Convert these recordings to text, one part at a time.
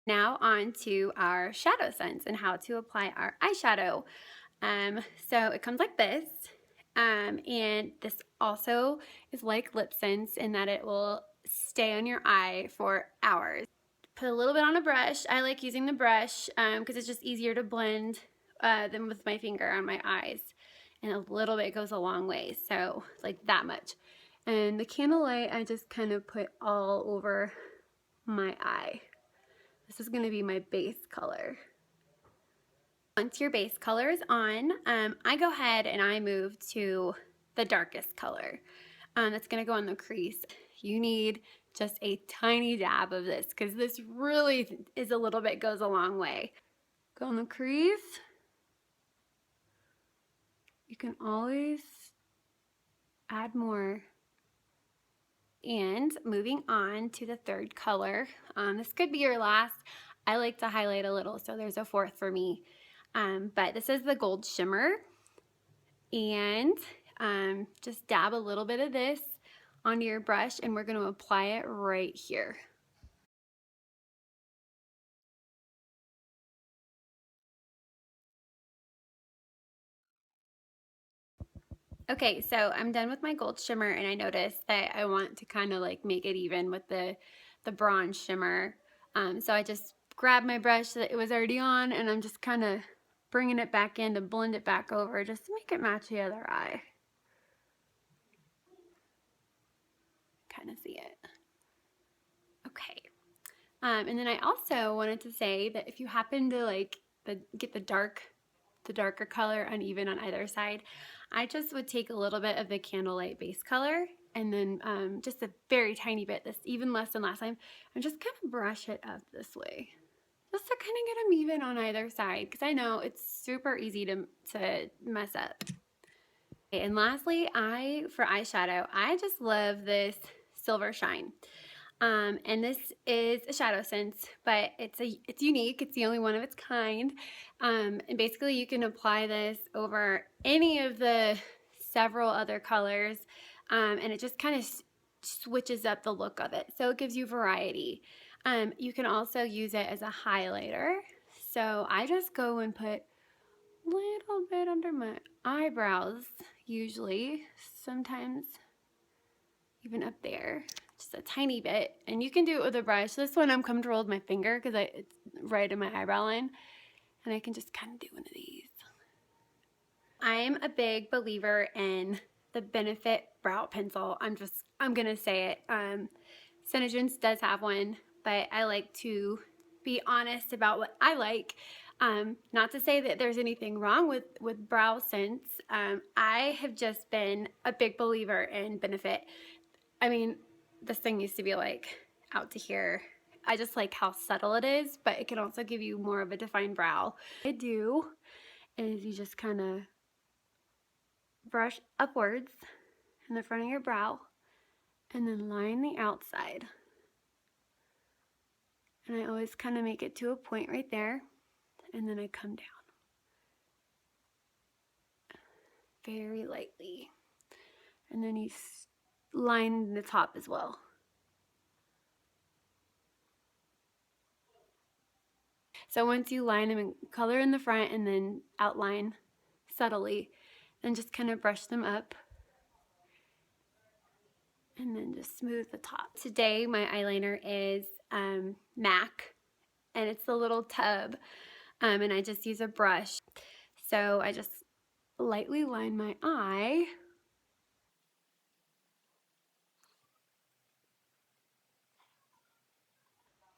Now on to our ShadowSense and how to apply our eyeshadow. So it comes like this, and this also is like LipSense in that it will stay on your eye for hours. Put a little bit on a brush. I like using the brush because it's just easier to blend than with my finger on my eyes. And a little bit goes a long way, so like that much. And the candlelight I just kind of put all over my eye. This is going to be my base color. Once your base color is on, I go ahead and I move to the darkest color. That's going to go on the crease. You need just a tiny dab of this because this really is a little bit, goes a long way. Go on the crease. You can always add more. And moving on to the third color, this could be your last. I like to highlight a little, so there's a fourth for me. But this is the gold shimmer, and just dab a little bit of this onto your brush, and we're going to apply it right here. Okay, so I'm done with my gold shimmer, and I noticed that I want to kind of like make it even with the bronze shimmer. So I just grabbed my brush that it was already on, and I'm just kind of bringing it back in to blend it back over just to make it match the other eye. Kind of see it. Okay. And then I also wanted to say that if you happen to like get the darker color uneven on either side, I just would take a little bit of the candlelight base color and then just a very tiny bit, this even less than last time, and just kind of brush it up this way. Just to kind of get them even on either side, because I know it's super easy to mess up. Okay, and lastly, for eyeshadow, I just love this Silver Shine. And this is a ShadowSense, but it's unique. It's the only one of its kind. And basically you can apply this over any of the several other colors, and it just kind of switches up the look of it. So it gives you variety. You can also use it as a highlighter. So I just go and put a little bit under my eyebrows, usually, sometimes even up there. Just a tiny bit, and you can do it with a brush. This one I'm comfortable with my finger because it's right in my eyebrow line, and I can just kind of do one of these. I'm a big believer in the Benefit brow pencil. I'm gonna say it. SeneGence does have one, but I like to be honest about what I like. Not to say that there's anything wrong with brow scents. I have just been a big believer in Benefit. I mean, this thing used to be like out to here. I just like how subtle it is, but it can also give you more of a defined brow. What I do is you just kind of brush upwards in the front of your brow and then line the outside. And I always kind of make it to a point right there, and then I come down very lightly. And then you line the top as well. So once you line them in color in the front and then outline subtly, then just kind of brush them up and then just smooth the top. Today my eyeliner is MAC, and it's the little tub, and I just use a brush. So I just lightly line my eye.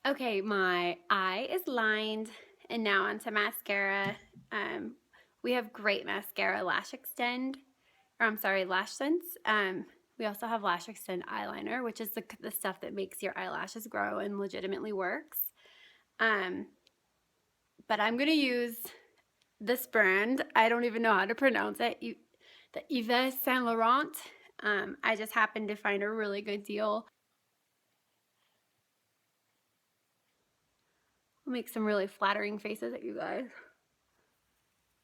Okay, my eye is lined, and now onto mascara. We have great mascara, Lash Extend, or I'm sorry, LashSense. We also have Lash Extend eyeliner, which is the stuff that makes your eyelashes grow and legitimately works. But I'm gonna use this brand. I don't even know how to pronounce it. The Yves Saint Laurent. I just happened to find a really good deal. I'll make some really flattering faces at you guys.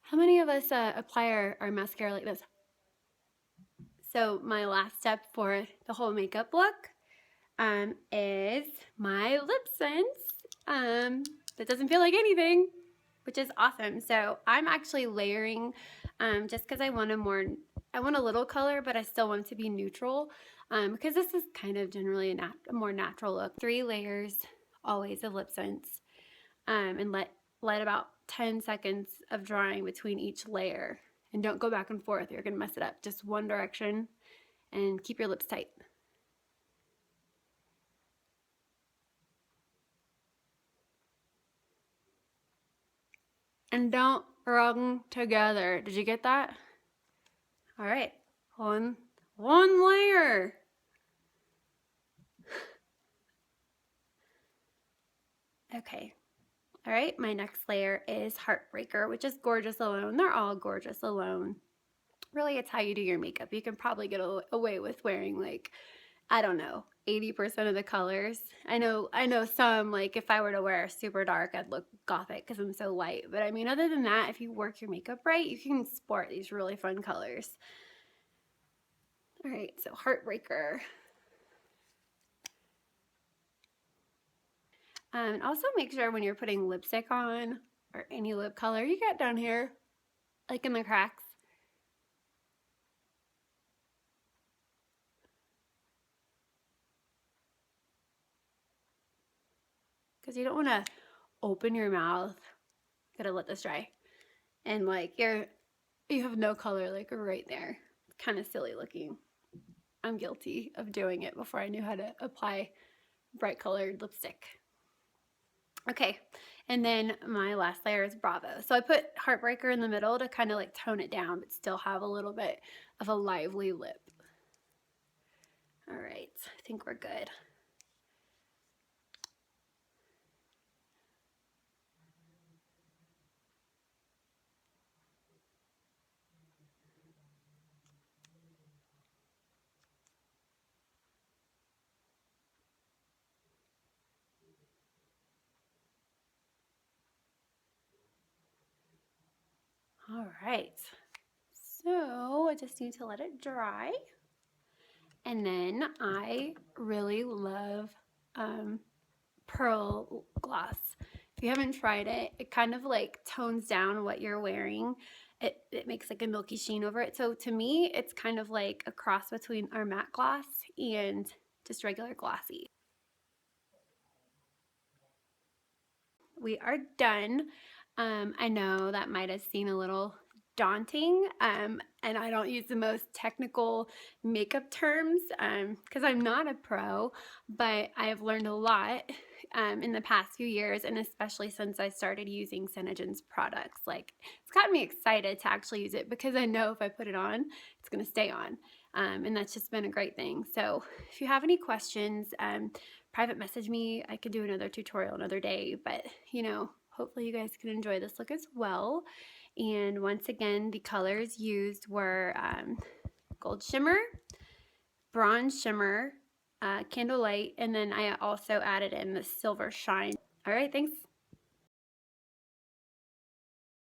How many of us apply our mascara like this? So my last step for the whole makeup look is my LipSense. that doesn't feel like anything, which is awesome. So I'm actually layering just because I want a little color, but I still want it to be neutral because this is kind of generally a more natural look. 3 layers always of LipSense and let about 10 seconds of drying between each layer. And don't go back and forth, you're gonna mess it up. Just one direction and keep your lips tight. And don't wrong together. Did you get that? All right, one layer. Okay, all right, my next layer is Heartbreaker, which is gorgeous alone. They're all gorgeous alone. Really, it's how you do your makeup. You can probably get away with wearing like, I don't know, 80% of the colors. I know some, like if I were to wear super dark, I'd look gothic because I'm so light. But I mean, other than that, if you work your makeup right, you can sport these really fun colors. All right, so Heartbreaker. And also make sure when you're putting lipstick on or any lip color, you get down here, like in the cracks. Because you don't want to open your mouth. Gotta let this dry. And like you have no color like right there. It's kind of silly looking. I'm guilty of doing it before I knew how to apply bright colored lipstick. Okay, and then my last layer is Bravo. So I put Heartbreaker in the middle to kind of like tone it down, but still have a little bit of a lively lip. All right, I think we're good. All right, so I just need to let it dry. And then I really love Pearl Gloss. If you haven't tried it, it kind of like tones down what you're wearing. It makes like a milky sheen over it. So to me, it's kind of like a cross between our matte gloss and just regular glossy. We are done. I know that might have seemed a little daunting, and I don't use the most technical makeup terms because I'm not a pro, but I have learned a lot in the past few years, and especially since I started using Synogen's products. Like, it's got me excited to actually use it because I know if I put it on, it's going to stay on, and that's just been a great thing. So if you have any questions, private message me. I could do another tutorial another day, but you know, hopefully you guys can enjoy this look as well. And once again, the colors used were Gold Shimmer, Bronze Shimmer, Candlelight, and then I also added in the Silver Shine. All right, thanks.